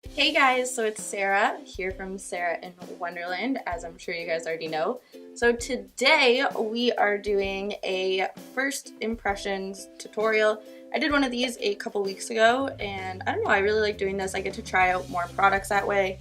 Hey guys, so it's Sarah here from Sarah in Wonderland, as I'm sure you guys already know. So today we are doing a first impressions tutorial. I did one of these a couple weeks ago and I don't know, I really like doing this. I get to try out more products that way.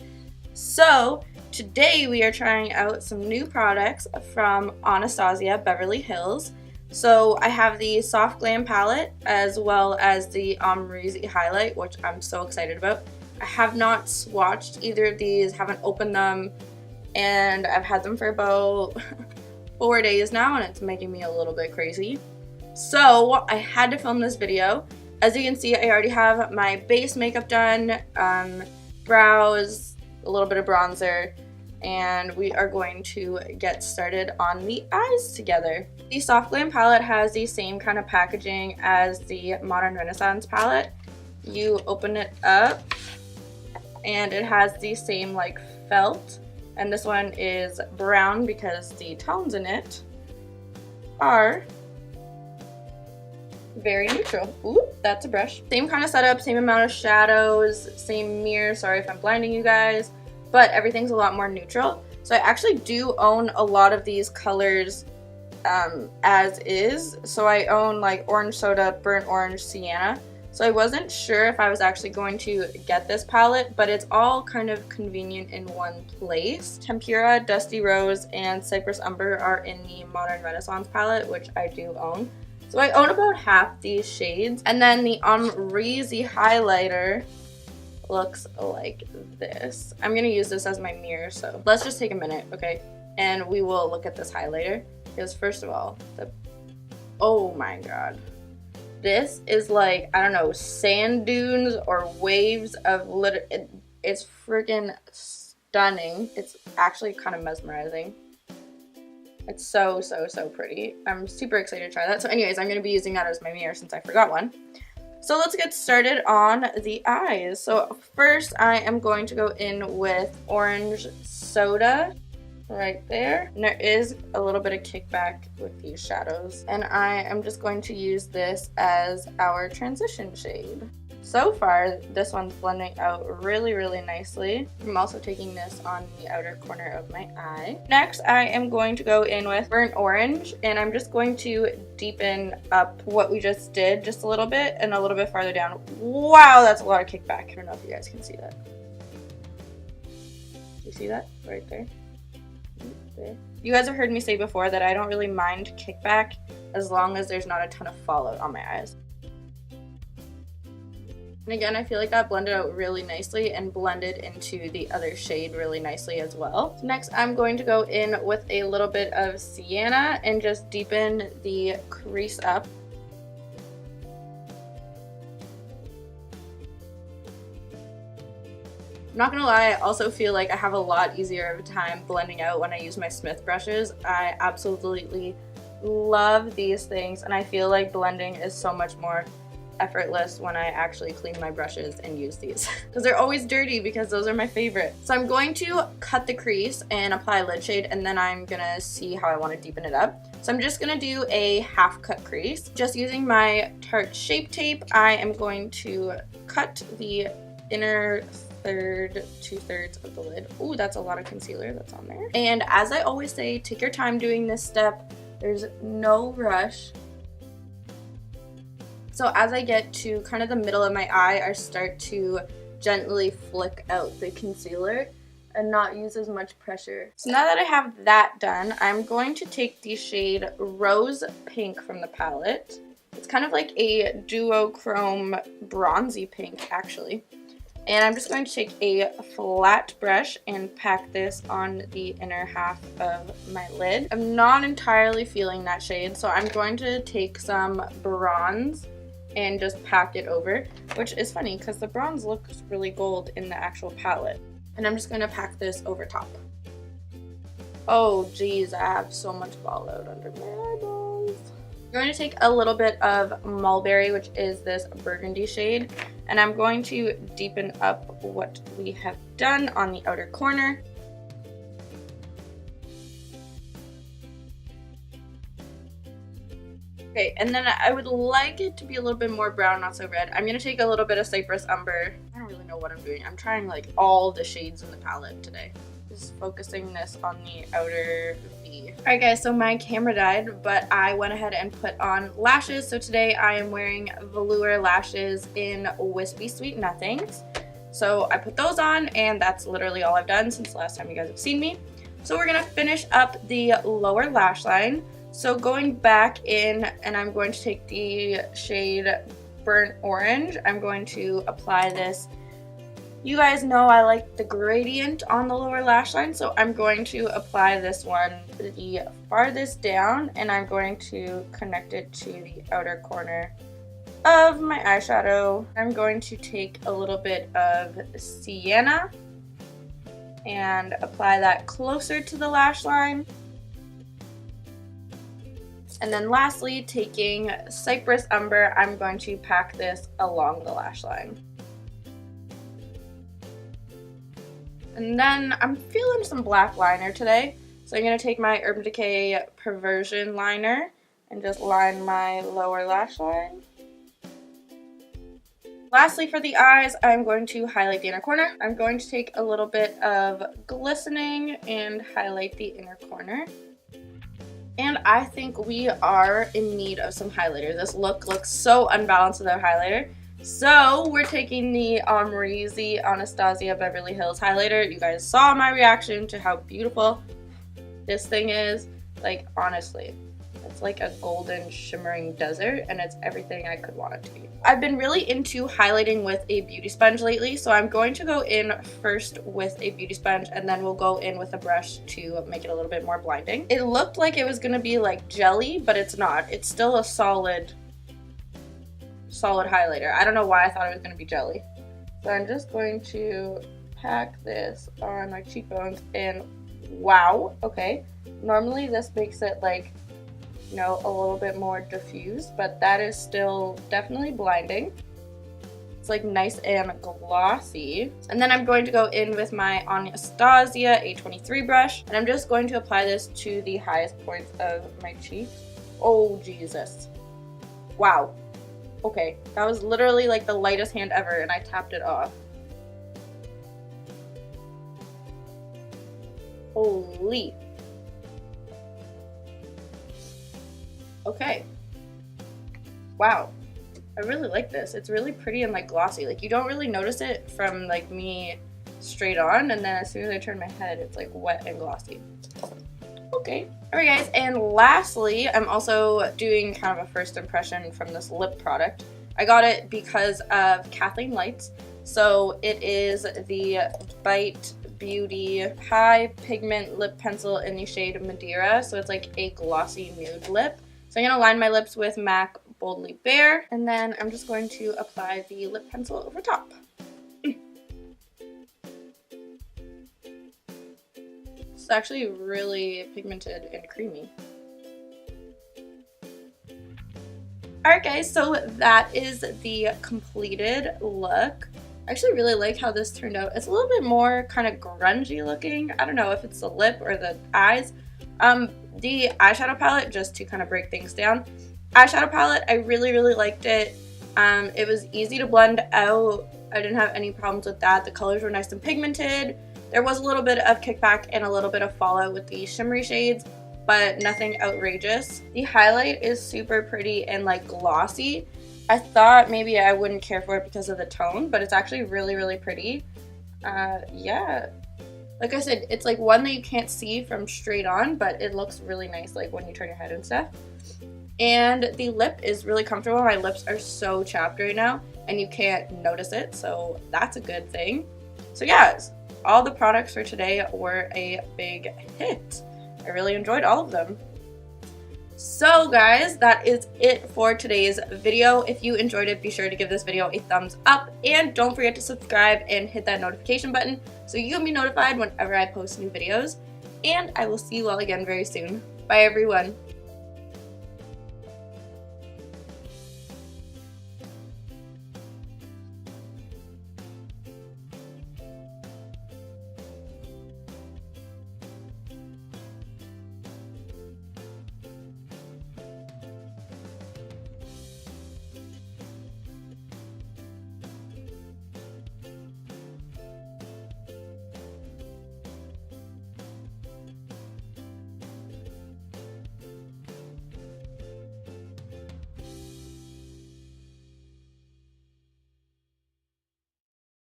So today we are trying out some new products from Anastasia Beverly Hills. So I have the Soft Glam palette as well as the Amrezy highlight, which I'm so excited about. I have not swatched either of these, haven't opened them, and I've had them for about 4 days now and it's making me a little bit crazy. So I had to film this video. As you can see, I already have my base makeup done, brows, a little bit of bronzer, and we are going to get started on the eyes together. The Soft Glam palette has the same kind of packaging as the Modern Renaissance palette. You open it up and it has the same like felt, and this one is brown because the tones in it are very neutral. Ooh, that's a brush. Same kind of setup, same amount of shadows, same mirror. Sorry if I'm blinding you guys, but everything's a lot more neutral. So I actually do own a lot of these colors as is. So I own like orange soda, burnt orange, sienna. So I wasn't sure if I was actually going to get this palette, but it's all kind of convenient in one place. Tempera, Dusty Rose, and Cypress Umber are in the Modern Renaissance palette, which I do own. So I own about half these shades. And then the Amrezy highlighter looks like this. I'm gonna use this as my mirror, so let's just take a minute, okay? And we will look at this highlighter. Because first of all, oh my god. This is like, I don't know, sand dunes or waves of it's freaking stunning. It's actually kind of mesmerizing. It's so pretty. I'm super excited to try that. So anyways, I'm going to be using that as my mirror since I forgot one. So let's get started on the eyes. So first I am going to go in with orange soda. Right there. And there is a little bit of kickback with these shadows. And I am just going to use this as our transition shade. So far, this one's blending out really nicely. I'm also taking this on the outer corner of my eye. Next, I am going to go in with burnt orange, and I'm just going to deepen up what we just did just a little bit and a little bit farther down. Wow, that's a lot of kickback. I don't know if you guys can see that. You see that? Right there. You guys have heard me say before that I don't really mind kickback as long as there's not a ton of fallout on my eyes. And again, I feel like that blended out really nicely and blended into the other shade really nicely as well. So next, I'm going to go in with a little bit of sienna and just deepen the crease up. I'm not gonna lie, I also feel like I have a lot easier of a time blending out when I use my Smith brushes. I absolutely love these things, and I feel like blending is so much more effortless when I actually clean my brushes and use these. Because they're always dirty because those are my favorite. So I'm going to cut the crease and apply lid shade, and then I'm gonna see how I want to deepen it up. So I'm just gonna do a half cut crease. Just using my Tarte Shape Tape, I am going to cut the inner two-thirds of the lid. Ooh, that's a lot of concealer that's on there. And as I always say, take your time doing this step. There's no rush. So as I get to kind of the middle of my eye, I start to gently flick out the concealer and not use as much pressure. So now that I have that done, I'm going to take the shade Rose Pink from the palette. It's kind of like a duochrome bronzy pink, actually. And I'm just going to take a flat brush and pack this on the inner half of my lid. I'm not entirely feeling that shade, so I'm going to take some bronze and just pack it over, which is funny because the bronze looks really gold in the actual palette. And I'm just going to pack this over top. Oh geez, I have so much fallout under my eyeballs. I'm going to take a little bit of Mulberry, which is this burgundy shade, and I'm going to deepen up what we have done on the outer corner. Okay, and then I would like it to be a little bit more brown, not so red. I'm going to take a little bit of Cypress Umber. I don't really know what I'm doing. I'm trying like all the shades in the palette today. Just focusing this on the outer V. Alright guys, so my camera died, but I went ahead and put on lashes. So today I am wearing velour lashes in Wispy Sweet Nothings. So I put those on, and that's literally all I've done since the last time you guys have seen me. So we're gonna finish up the lower lash line. So going back in, and I'm going to take the shade Burnt Orange. I'm going to apply this. You guys know I like the gradient on the lower lash line, so I'm going to apply this one the farthest down, and I'm going to connect it to the outer corner of my eyeshadow. I'm going to take a little bit of Sienna and apply that closer to the lash line. And then lastly, taking Cypress Umber, I'm going to pack this along the lash line. And then I'm feeling some black liner today. So I'm going to take my Urban Decay Perversion liner and just line my lower lash line. Lastly, for the eyes, I'm going to highlight the inner corner. I'm going to take a little bit of glistening and highlight the inner corner. And I think we are in need of some highlighter. This look looks so unbalanced without highlighter. So we're taking the Amrezy Anastasia Beverly Hills highlighter. You guys saw my reaction to how beautiful this thing is. Like, honestly, it's like a golden shimmering desert, and it's everything I could want it to be. I've been really into highlighting with a beauty sponge lately, so I'm going to go in first with a beauty sponge, and then we'll go in with a brush to make it a little bit more blinding. It looked like it was going to be like jelly, but it's not. It's still a solid highlighter. I don't know why I thought it was going to be jelly. So I'm just going to pack this on my cheekbones, and wow, okay. Normally this makes it like, you know, a little bit more diffused, but that is still definitely blinding. It's like nice and glossy. And then I'm going to go in with my Anastasia A23 brush, and I'm just going to apply this to the highest points of my cheeks. Oh, Jesus. Wow. Okay, that was literally like the lightest hand ever, and I tapped it off. Holy. Okay. Wow. I really like this. It's really pretty and like glossy. Like, you don't really notice it from like me straight on, and then as soon as I turn my head, it's like wet and glossy. Okay. Alright guys, and lastly, I'm also doing kind of a first impression from this lip product. I got it because of Kathleen Lights. So it is the Bite Beauty High Pigment Lip Pencil in the shade Madeira. So it's like a glossy nude lip. So I'm going to line my lips with MAC Boldly Bare, and then I'm just going to apply the lip pencil over top. It's actually really pigmented and creamy. Alright guys, so that is the completed look. I actually really like how this turned out. It's a little bit more kind of grungy looking. I don't know if it's the lip or the eyes. The eyeshadow palette, just to kind of break things down. Eyeshadow palette, I really liked it. It was easy to blend out. I didn't have any problems with that. The colors were nice and pigmented. There was a little bit of kickback and a little bit of fallout with the shimmery shades, but nothing outrageous. The highlight is super pretty and like glossy. I thought maybe I wouldn't care for it because of the tone, but it's actually really pretty. Yeah. Like I said, it's like one that you can't see from straight on, but it looks really nice like when you turn your head and stuff. And the lip is really comfortable. My lips are so chapped right now, and you can't notice it, so that's a good thing. So yeah, all the products for today were a big hit. I really enjoyed all of them. So guys, that is it for today's video. If you enjoyed it, be sure to give this video a thumbs up, and don't forget to subscribe and hit that notification button so you can be notified whenever I post new videos. And I will see you all again very soon. Bye everyone.